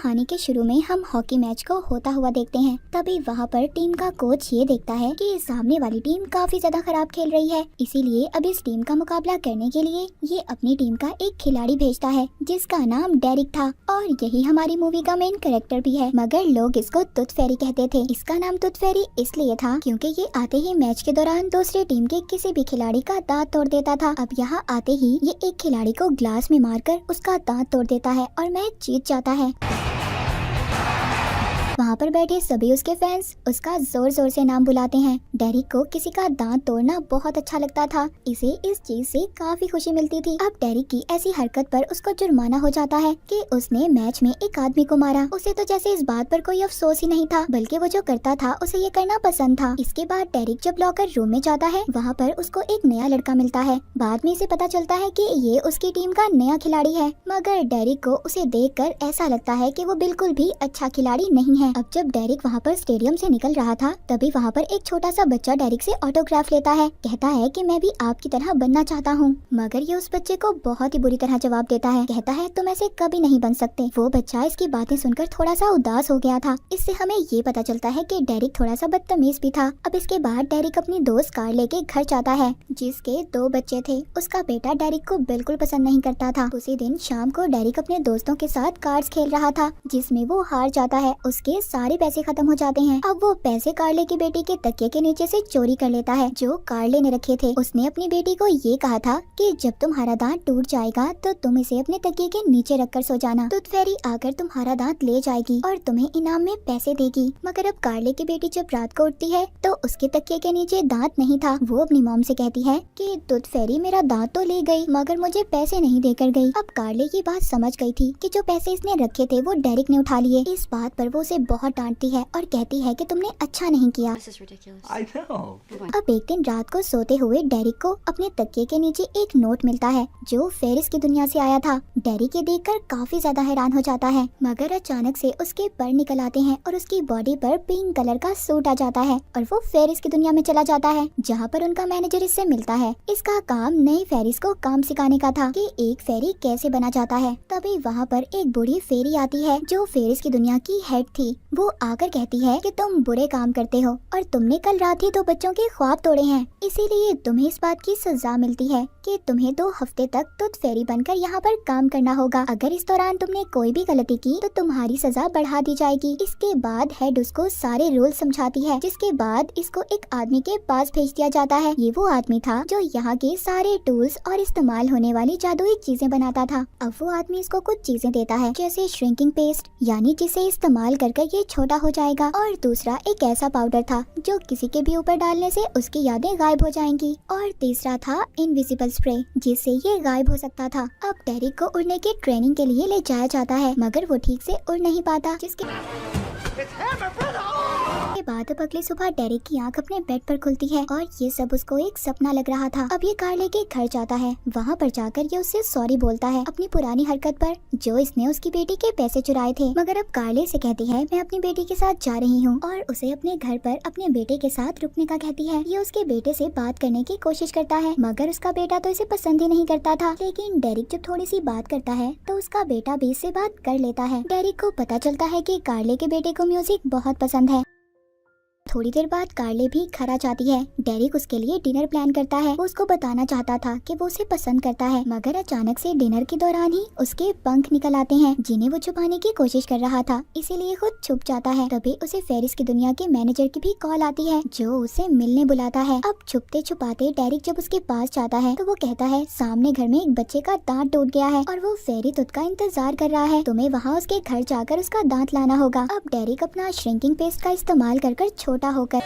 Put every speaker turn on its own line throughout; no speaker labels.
कहानी के शुरू में हम हॉकी मैच को होता हुआ देखते हैं। तभी वहाँ पर टीम का कोच ये देखता है कि सामने वाली टीम काफी ज्यादा खराब खेल रही है, इसीलिए अब इस टीम का मुकाबला करने के लिए ये अपनी टीम का एक खिलाड़ी भेजता है जिसका नाम डेरिक था और यही हमारी मूवी का मेन कैरेक्टर भी है। मगर लोग इसको टूथ फेरी कहते थे। इसका नाम टूथ फेरी इसलिए था क्योंकि ये आते ही मैच के दौरान दूसरी टीम के किसी भी खिलाड़ी का दांत तोड़ देता था। अब यहाँ आते ही ये एक खिलाड़ी को ग्लास में मारकर उसका दांत तोड़ देता है और मैच जीत जाता है। वहाँ पर बैठे सभी उसके फैंस उसका जोर जोर से नाम बुलाते हैं। डेरिक को किसी का दांत तोड़ना बहुत अच्छा लगता था, इसे इस चीज से काफी खुशी मिलती थी। अब डेरिक की ऐसी हरकत पर उसको जुर्माना हो जाता है कि उसने मैच में एक आदमी को मारा। उसे तो जैसे इस बात पर कोई अफसोस ही नहीं था, बल्कि वो जो करता था उसे ये करना पसंद था। इसके बाद डेरिक जब लॉकर रूम में जाता है वहाँ पर उसको एक नया लड़का मिलता है। बाद में इसे पता चलता है कि ये उसकी टीम का नया खिलाड़ी है, मगर डेरिक को उसे देखकर ऐसा लगता है कि वो बिल्कुल भी अच्छा खिलाड़ी नहीं है। अब जब डेरिक वहाँ पर स्टेडियम से निकल रहा था तभी वहाँ पर एक छोटा सा बच्चा डेरिक से ऑटोग्राफ लेता है। कहता है कि मैं भी आपकी तरह बनना चाहता हूँ, मगर ये उस बच्चे को बहुत ही बुरी तरह जवाब देता है। कहता है तुम ऐसे कभी नहीं बन सकते। वो बच्चा इसकी बातें सुनकर थोड़ा सा उदास हो गया था। इससे हमें ये पता चलता है कि डेरिक थोड़ा सा बदतमीज भी था। अब इसके बाद डेरिक अपनी दोस्त कार लेके घर जाता है जिसके 2 बच्चे थे। उसका बेटा डेरिक को बिल्कुल पसंद नहीं करता था। उसी दिन शाम को डेरिक अपने दोस्तों के साथ कार्ड्स खेल रहा था जिसमें वो हार जाता है। उसके सारे पैसे खत्म हो जाते हैं। अब वो पैसे कार्ले की बेटी के तकिए के नीचे से चोरी कर लेता है जो कार्ले ने रखे थे। उसने अपनी बेटी को ये कहा था कि जब तुम्हारा दांत टूट जाएगा तो तुम इसे अपने तकिए के नीचे रखकर सो जाना। टूथ फेरी आकर तुम्हारा दांत ले जाएगी और तुम्हें इनाम में पैसे देगी। मगर अब कार्ले की बेटी जब रात को उठती है तो उसके तकिए के नीचे दांत नहीं था। वो अपनी मॉम से कहती है कि टूथ फेरी मेरा दांत तो ले गई मगर मुझे पैसे नहीं देकर गई। अब कार्ले की बात समझ गई थी कि जो पैसे इसने रखे थे वो डेरिक ने उठा लिए। इस बात पर वो उसे बहुत डांटती है और कहती है कि तुमने अच्छा नहीं किया। अब एक दिन रात को सोते हुए डेरिक को अपने तकिए के नीचे एक नोट मिलता है जो फेरिस की दुनिया से आया था। डेरिक ये देखकर काफी ज्यादा हैरान हो जाता है, मगर अचानक से उसके पर निकल आते हैं और उसकी बॉडी पर पिंक कलर का सूट आ जाता है और वो फेरिस की दुनिया में चला जाता है जहाँ पर उनका मैनेजर इससे मिलता है। इसका काम नई फेरिस को काम सिखाने का था कि एक फेरी कैसे बना जाता है। तभी वहाँ पर एक बूढ़ी फेरी आती है जो फेरिस की दुनिया की हेड थी। वो आकर कहती है कि तुम बुरे काम करते हो और तुमने कल रात ही 2 बच्चों के ख्वाब तोड़े हैं, इसीलिए तुम्हें इस बात की सजा मिलती है कि तुम्हें 2 हफ्ते तक टूथ फेरी बनकर यहाँ पर काम करना होगा। अगर इस दौरान तुमने कोई भी गलती की तो तुम्हारी सजा बढ़ा दी जाएगी। इसके बाद हेड उसको सारे रूल समझाती है, जिसके बाद इसको एक आदमी के पास भेज दिया जाता है। ये वो आदमी था जो यहाँ के सारे टूल्स और इस्तेमाल होने वाली जादुई चीजें बनाता था। अब वो आदमी इसको कुछ चीजें देता है जैसे श्रिंकिंग पेस्ट, यानी जिसे इस्तेमाल कर ये छोटा हो जाएगा, और दूसरा एक ऐसा पाउडर था जो किसी के भी ऊपर डालने से उसकी यादें गायब हो जाएंगी, और तीसरा था इनविजिबल स्प्रे जिससे ये गायब हो सकता था। अब डेरिक को उड़ने की ट्रेनिंग के लिए ले जाया जाता है मगर वो ठीक से उड़ नहीं पाता, जिसके बाद अब अगली सुबह डेरिक की आंख अपने बेड पर खुलती है और ये सब उसको एक सपना लग रहा था। अब ये कार्ले के घर जाता है। वहाँ पर जाकर ये उससे सॉरी बोलता है अपनी पुरानी हरकत पर जो इसने उसकी बेटी के पैसे चुराए थे। मगर अब कार्ले से कहती है मैं अपनी बेटी के साथ जा रही हूँ और उसे अपने घर पर अपने बेटे के साथ रुकने का कहती है। ये उसके बेटे से बात करने की कोशिश करता है मगर उसका बेटा तो इसे पसंद ही नहीं करता था। लेकिन डेरिक जब थोड़ी सी बात करता है तो उसका बेटा भी इससे बात कर लेता है। डेरिक को पता चलता है कि कार्ले के बेटे को म्यूजिक बहुत पसंद है। थोड़ी देर बाद कार्ले भी घर आ जाती है। डेरिक उसके लिए डिनर प्लान करता है। वो उसको बताना चाहता था कि वो उसे पसंद करता है, मगर अचानक से डिनर के दौरान ही उसके पंख निकल आते हैं जिन्हें वो छुपाने की कोशिश कर रहा था, इसीलिए खुद छुप जाता है। तभी उसे फेरिस की दुनिया के मैनेजर की भी कॉल आती है जो उसे मिलने बुलाता है। अब छुपते छुपाते डेरिक जब उसके पास जाता है तो वो कहता है सामने घर में एक बच्चे का दांत टूट गया है और वो फेरी तुद का इंतजार कर रहा है, तुम्हें वहाँ उसके घर जाकर उसका दांत लाना होगा। अब डेरिक अपना श्रिंकिंग पेस्ट का इस्तेमाल कर छोटा होकर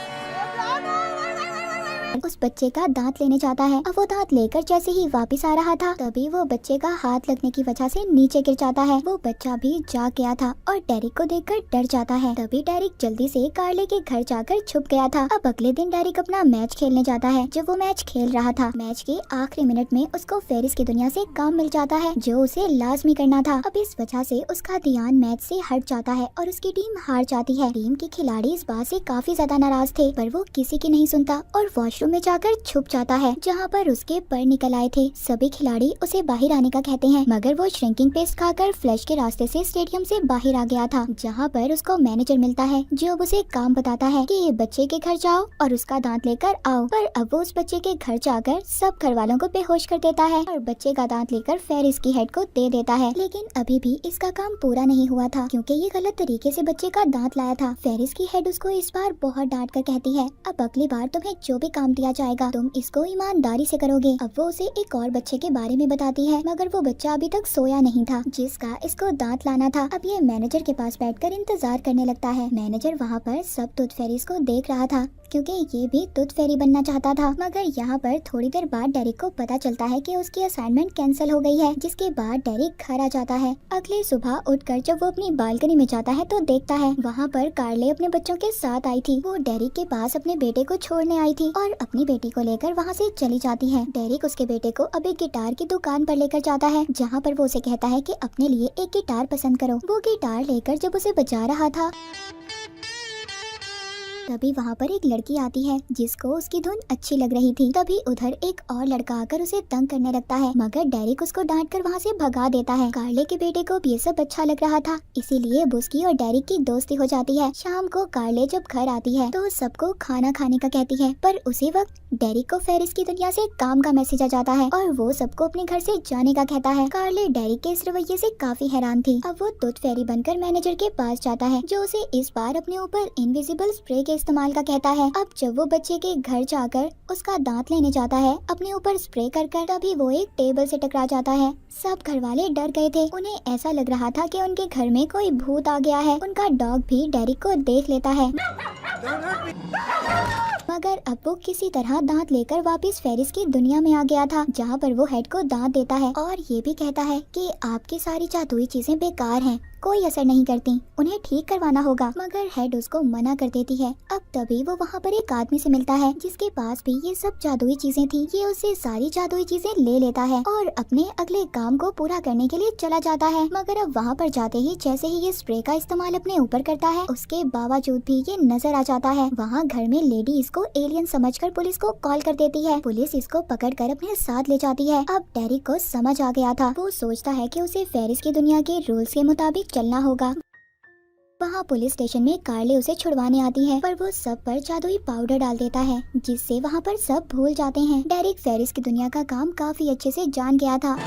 उस बच्चे का दांत लेने जाता है। अब वो दांत लेकर जैसे ही वापस आ रहा था तभी वो बच्चे का हाथ लगने की वजह से नीचे गिर जाता है। वो बच्चा भी जाग गया था और डेरिक को देखकर डर जाता है। तभी डेरिक जल्दी से कार्ले के घर जाकर छुप गया था। अब अगले दिन डेरिक अपना मैच खेलने जाता है। जब वो मैच खेल रहा था मैच के आखिरी मिनट में उसको फेरिस की दुनिया से काम मिल जाता है जो उसे लाजमी करना था। अब इस वजह से उसका ध्यान मैच से हट जाता है और उसकी टीम हार जाती है। टीम के खिलाड़ी इस बात से काफी ज्यादा नाराज थे पर वो किसी की नहीं सुनता और वॉशरूम वॉशरूम में जाकर छुप जाता है जहाँ पर उसके पर निकल आए थे। सभी खिलाड़ी उसे बाहर आने का कहते हैं मगर वो श्रिंकिंग पेस्ट खाकर फ्लैश के रास्ते से स्टेडियम से बाहर आ गया था, जहाँ पर उसको मैनेजर मिलता है जो अब उसे काम बताता है कि ये बच्चे के घर जाओ और उसका दांत लेकर आओ। पर अब वो उस बच्चे के घर जाकर सब घर वालों को बेहोश कर देता है और बच्चे का दांत लेकर फेरिस की हेड को दे देता है। लेकिन अभी भी इसका काम पूरा नहीं हुआ था क्योंकि ये गलत तरीके से बच्चे का दांत लाया था। फेरिस की हेड उसको इस बार बहुत डांट कर कहती है अब अगली बार तुम्हें जो भी काम दिया जाएगा तुम इसको ईमानदारी से करोगे। अब वो उसे एक और बच्चे के बारे में बताती है मगर वो बच्चा अभी तक सोया नहीं था जिसका इसको दांत लाना था। अब ये मैनेजर के पास बैठकर इंतजार करने लगता है। मैनेजर वहाँ पर सब टूथ फेरीज को देख रहा था क्योंकि ये भी टूथ फेरी बनना चाहता था। मगर यहाँ पर थोड़ी देर बाद डेरिक को पता चलता है कि उसकी असाइनमेंट कैंसिल हो गई है, जिसके बाद डेरिक घर आ जाता है। अगली सुबह उठकर जब वो अपनी बालकनी में जाता है तो देखता है वहाँ पर कार्ले अपने बच्चों के साथ आई थी। वो डेरिक के पास अपने बेटे को छोड़ने आई थी और अपनी बेटी को लेकर वहाँ से चली जाती है। डेरिक उसके बेटे को अब एक गिटार की दुकान पर लेकर जाता है जहाँ पर वो उसे कहता है कि अपने लिए एक गिटार पसंद करो। वो गिटार लेकर जब उसे बजा रहा था तभी वहाँ पर एक लड़की आती है जिसको उसकी धुन अच्छी लग रही थी। तभी उधर एक और लड़का आकर उसे तंग करने लगता है मगर डेरिक उसको डांट कर वहाँ से भगा देता है। कार्ले के बेटे को भी ये सब अच्छा लग रहा था इसीलिए बुस्की और डेरिक की दोस्ती हो जाती है। शाम को कार्ले जब घर आती है तो सबको खाना खाने का कहती है पर उसी वक्त डेरिक को फेरिस की दुनिया से काम का मैसेज आ जाता है और वो सबको अपने घर से जाने का कहता है। कार्ले डेरिक के इस रवैये से काफी हैरान थी। अब वो टूथ फेरी बनकर मैनेजर के पास जाता है जो उसे इस बार अपने ऊपर इनविजिबल स्प्रे के इस्तेमाल का कहता है। अब जब वो बच्चे के घर जाकर उसका दांत लेने जाता है अपने ऊपर स्प्रे कर तभी वो एक टेबल से टकरा जाता है। सब घर वाले डर गए थे। उन्हें ऐसा लग रहा था कि उनके घर में कोई भूत आ गया है। उनका डॉग भी डेरिक को देख लेता है मगर अब वो किसी तरह दांत लेकर वापस फेरिस की दुनिया में आ गया था जहाँ पर वो हेड को दांत देता है और ये भी कहता है कि आपकी सारी जादुई चीजें बेकार हैं, कोई असर नहीं करती, उन्हें ठीक करवाना होगा। मगर हेड उसको मना कर देती है। अब तभी वो वहाँ पर एक आदमी से मिलता है जिसके पास भी ये सब जादुई चीजें थी। ये उससे सारी जादुई चीजें ले लेता है और अपने अगले काम को पूरा करने के लिए चला जाता है। मगर अब वहाँ पर जाते ही जैसे ही ये स्प्रे का इस्तेमाल अपने ऊपर करता है उसके बावजूद भी ये नजर आ जाता है। वहाँ घर में लेडी इसको एलियन समझकर पुलिस को कॉल कर देती है। पुलिस इसको पकड़कर अपने साथ ले जाती है। अब डेरिक को समझ आ गया था। वो सोचता है कि उसे फेरिस की दुनिया के रूल्स के मुताबिक चलना होगा। वहाँ पुलिस स्टेशन में कार्ले उसे छुड़वाने आती है पर वो सब पर जादुई पाउडर डाल देता है जिससे वहाँ पर सब भूल जाते हैं। डेरिक फेरिस की दुनिया का काम काफी अच्छे से जान गया था।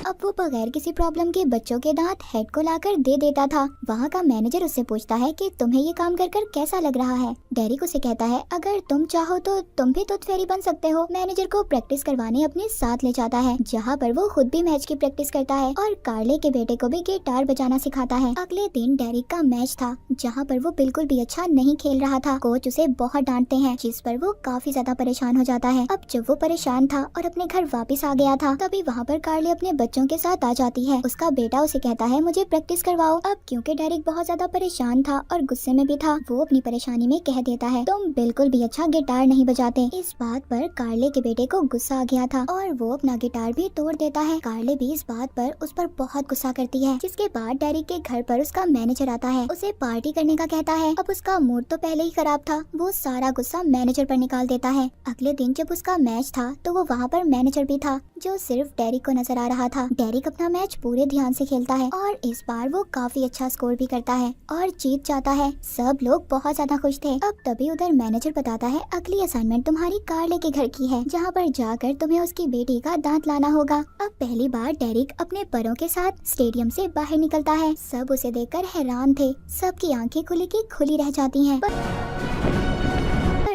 अब वो बगैर किसी प्रॉब्लम के बच्चों के दांत हेड को लाकर दे देता था। वहाँ का मैनेजर उससे पूछता है कि तुम्हें ये काम कर कर कैसा लग रहा है। डेरिक उसे कहता है अगर तुम चाहो तो तुम भी टूथ फेरी बन सकते हो। मैनेजर को प्रैक्टिस करवाने अपने साथ ले जाता है जहाँ पर वो खुद भी मैच की प्रैक्टिस करता है और कार्ले के बेटे को भी गिटार बजाना सिखाता है। अगले दिन डेरिक का मैच था जहाँ पर वो बिल्कुल भी अच्छा नहीं खेल रहा था। कोच उसे बहुत डांटते हैं जिस पर वो काफी ज्यादा परेशान हो जाता है। अब जब वो परेशान था और अपने घर वापिस आ गया था तभी वहाँ पर कार्ले अपने बच्चों के साथ आ जाती है। उसका बेटा उसे कहता है मुझे प्रैक्टिस करवाओ। अब क्योंकि डेरिक बहुत ज्यादा परेशान था और गुस्से में भी था वो अपनी परेशानी में कह देता है तुम बिल्कुल भी अच्छा गिटार नहीं बजाते। इस बात पर कार्ले के बेटे को गुस्सा आ गया था और वो अपना गिटार भी तोड़ देता है। कार्ले भी इस बात पर उस पर बहुत गुस्सा करती है। जिसके बाद डेरिक के घर पर उसका मैनेजर आता है, उसे पार्टी करने का कहता है। अब उसका मूड तो पहले ही खराब था, वो सारा गुस्सा मैनेजर पर निकाल देता है। अगले दिन जब उसका मैच था तो वो वहाँ पर मैनेजर भी था जो सिर्फ डेरिक को नजर आ रहा था। डेरिक अपना मैच पूरे ध्यान से खेलता है और इस बार वो काफी अच्छा स्कोर भी करता है और जीत जाता है। सब लोग बहुत ज्यादा खुश थे। अब तभी उधर मैनेजर बताता है अगली असाइनमेंट तुम्हारी कार्ले के घर की है जहाँ पर जाकर तुम्हें उसकी बेटी का दांत लाना होगा। अब पहली बार डेरिक अपने परों के साथ स्टेडियम से बाहर निकलता है। सब उसे देखकर हैरान थे, सबकी आंखें खुली की खुली रह जाती हैं।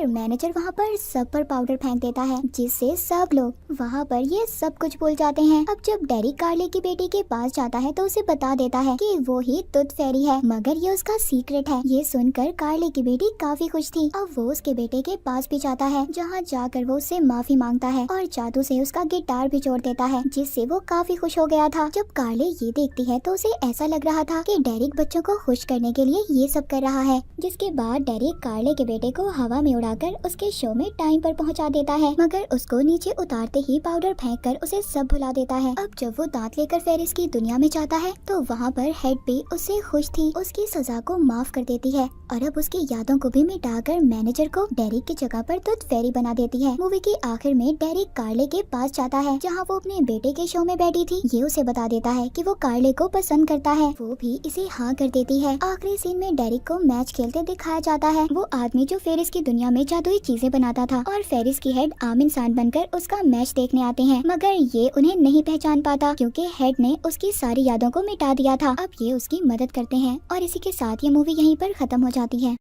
मैनेजर वहाँ पर सब पर पाउडर फेंक देता है जिससे सब लोग वहाँ पर ये सब कुछ भूल जाते हैं। अब जब डेरिक कार्ले की बेटी के पास जाता है तो उसे बता देता है कि वो ही टूथ फेरी है मगर ये उसका सीक्रेट है। ये सुनकर कार्ले की बेटी काफी खुश थी। अब वो उसके बेटे के पास भी जाता है जहाँ जाकर वो उससे माफी मांगता है और जादू से उसका गिटार भी जोड़ देता है जिससे वो काफी खुश हो गया था। जब कार्ले ये देखती है तो उसे ऐसा लग रहा था कि डेरिक बच्चों को खुश करने के लिए ये सब कर रहा है। जिसके बाद डेरिक कार्ले के बेटे को हवा में उड़ाकर कर उसके शो में टाइम पर पहुंचा देता है, मगर उसको नीचे उतारते ही पाउडर फेंक कर उसे सब भुला देता है। अब जब वो दांत लेकर फेरिस की दुनिया में जाता है तो वहाँ पर हेड भी उससे खुश थी, उसकी सजा को माफ कर देती है और अब उसकी यादों को भी मिटाकर मैनेजर को डेरिक की जगह पर टूथ फेरी बना देती है। मूवी के आखिर में डेरिक कार्ले के पास जाता है जहाँ वो अपने बेटे के शो में बैठी थी। ये उसे बता देता है कि वो कार्ले को पसंद करता है, वो भी इसे हाँ कर देती है। आखिरी सीन में डेरिक को मैच खेलते दिखाया जाता है, वो आदमी जो फेरिस की दुनिया में जादुई चीजें बनाता था, और फेरिस की हेड आम इंसान बनकर उसका मैच देखने आते हैं, मगर ये उन्हें नहीं पहचान पाता क्योंकि हेड ने उसकी सारी यादों को मिटा दिया था। अब ये उसकी मदद करते हैं और इसी के साथ ये मूवी यहीं पर खत्म हो जाती है।